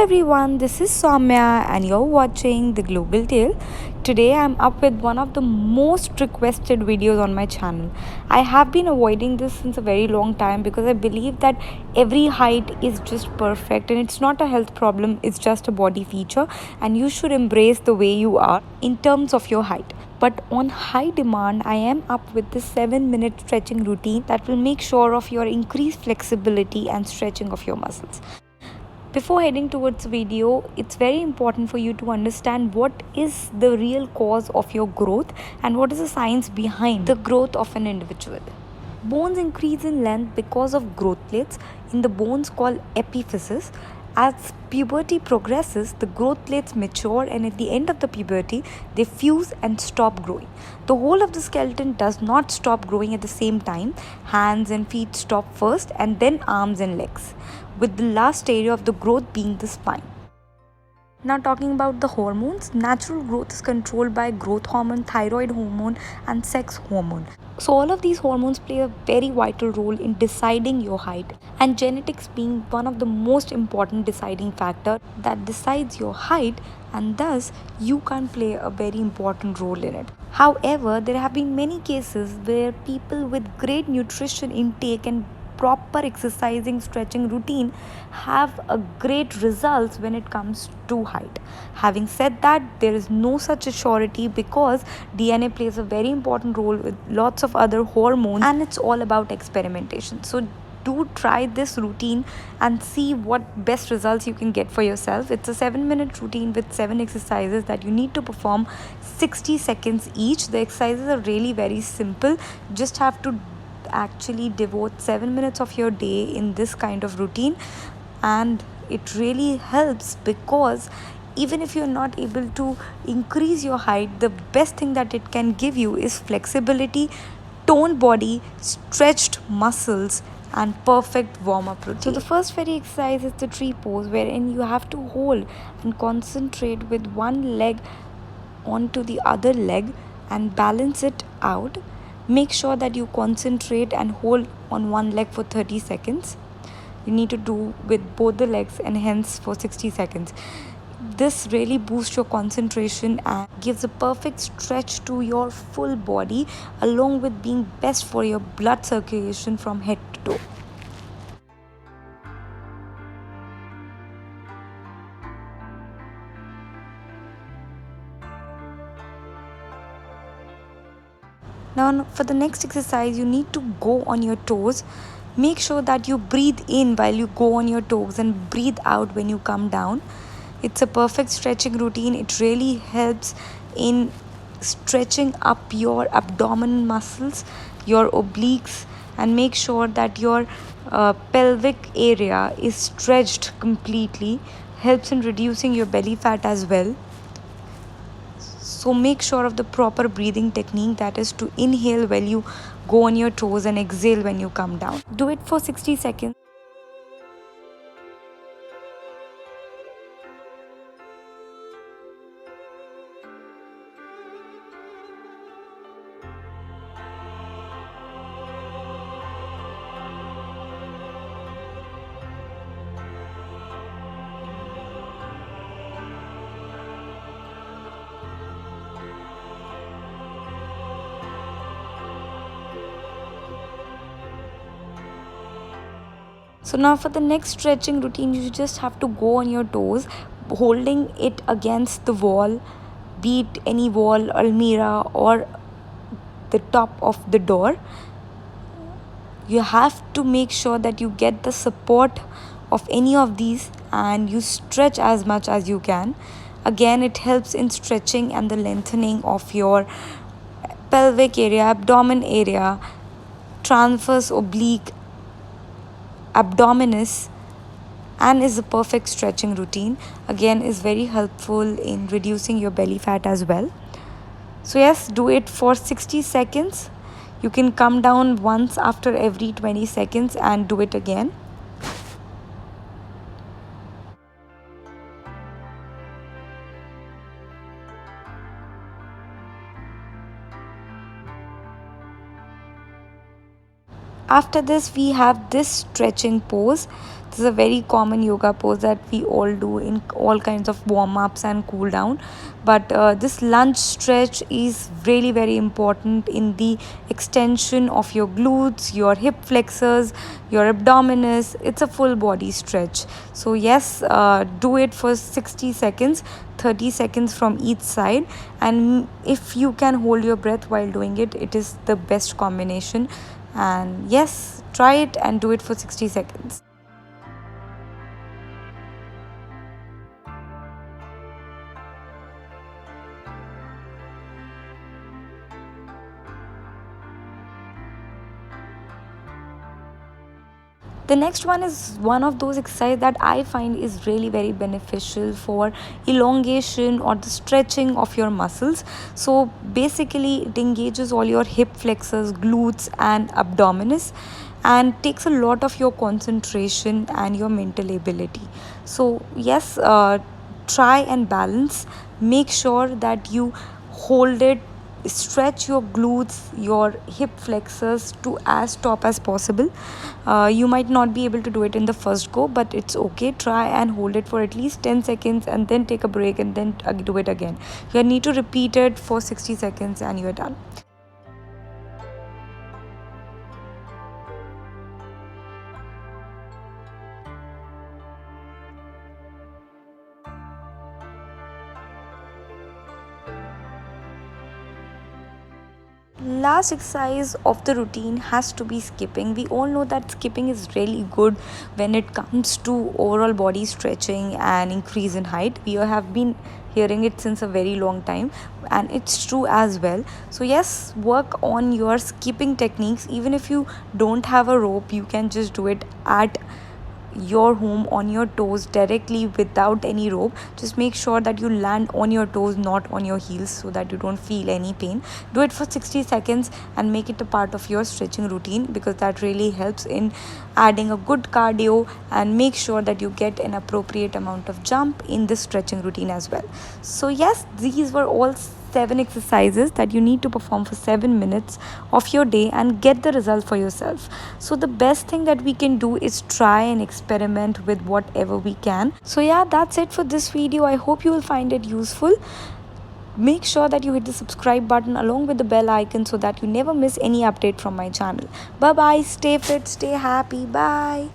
Everyone, this is Soumya and you're watching The Global Tale. Today I'm up with one of the most requested videos on my channel. I have been avoiding this since a very long time because I believe that every height is just perfect and it's not a health problem, it's just a body feature and you should embrace the way you are in terms of your height. But on high demand, I am up with this 7-minute stretching routine that will make sure of your increased flexibility and stretching of your muscles. Before heading towards the video, it's very important for you to understand what is the real cause of your growth and what is the science behind the growth of an individual. Bones increase in length because of growth plates in the bones called epiphysis. As puberty progresses, the growth plates mature, and at the end of the puberty, they fuse and stop growing. The whole of the skeleton does not stop growing at the same time. Hands and feet stop first, and then arms and legs, with the last area of the growth being the spine. Now, talking about the hormones, natural growth is controlled by growth hormone, thyroid hormone, and sex hormone. So, all of these hormones play a very vital role in deciding your height, and genetics being one of the most important deciding factor that decides your height, and thus you can play a very important role in it. However, there have been many cases where people with great nutrition intake and proper exercising stretching routine have a great results when it comes to height. Having said that, there is no such a surety because DNA plays a very important role with lots of other hormones, and it's all about experimentation. So do try this routine and see what best results you can get for yourself. It's a 7-minute routine with 7 exercises that you need to perform 60 seconds each. The exercises are really very simple. Just have to actually devote 7 minutes of your day in this kind of routine, and it really helps because even if you're not able to increase your height, the best thing that it can give you is flexibility, toned body, stretched muscles, and perfect warm-up routine. So the first very exercise is the tree pose, wherein you have to hold and concentrate with one leg onto the other leg and balance it out. Make sure that you concentrate and hold on one leg for 30 seconds. You need to do with both the legs and hence for 60 seconds. This really boosts your concentration and gives a perfect stretch to your full body, along with being best for your blood circulation from head to toe. Now, for the next exercise, you need to go on your toes. Make sure that you breathe in while you go on your toes and breathe out when you come down. It's a perfect stretching routine. It really helps in stretching up your abdominal muscles, your obliques, and make sure that your pelvic area is stretched completely. Helps in reducing your belly fat as well. So make sure of the proper breathing technique, that is to inhale while you go on your toes and exhale when you come down. Do it for 60 seconds. So now for the next stretching routine, you just have to go on your toes, holding it against the wall, be it any wall, almirah, or the top of the door. You have to make sure that you get the support of any of these and you stretch as much as you can. Again, it helps in stretching and the lengthening of your pelvic area, abdomen area, transverse oblique, abdominis, and is a perfect stretching routine. Again, is very helpful in reducing your belly fat as well. So yes, do it for 60 seconds. You can come down once after every 20 seconds and do it again. After this, we have this stretching pose. This is a very common yoga pose that we all do in all kinds of warm ups and cool down. But this lunge stretch is really very important in the extension of your glutes, your hip flexors, your abdominis. It's a full body stretch. So, yes, do it for 60 seconds, 30 seconds from each side. And if you can hold your breath while doing it, it is the best combination. And yes, try it and do it for 60 seconds. The next one is one of those exercises that I find is really very beneficial for elongation or the stretching of your muscles. So basically, it engages all your hip flexors, glutes, and abdominis, and takes a lot of your concentration and your mental ability. So yes, try and balance. Make sure that you hold it, stretch your glutes, your hip flexors to as top as possible. You might not be able to do it in the first go, but it's okay. Try and hold it for at least 10 seconds and then take a break and then do it again. You need to repeat it for 60 seconds and you're done. Last exercise of the routine has to be skipping. We all know that skipping is really good when it comes to overall body stretching and increase in height. We have been hearing it since a very long time, and it's true as well. So yes, work on your skipping techniques. Even if you don't have a rope, you can just do it at your home on your toes directly without any rope. Just make sure that you land on your toes, not on your heels, so that you don't feel any pain. Do it for 60 seconds and make it a part of your stretching routine, because that really helps in adding a good cardio, and make sure that you get an appropriate amount of jump in this stretching routine as well. So yes, these were all 7 exercises that you need to perform for 7 minutes of your day and get the result for yourself. So the best thing that we can do is try and experiment with whatever we can. So yeah, that's it for this video. I hope you will find it useful. Make sure that you hit the subscribe button along with the bell icon so that you never miss any update from my channel. Bye bye, stay fit, stay happy, bye.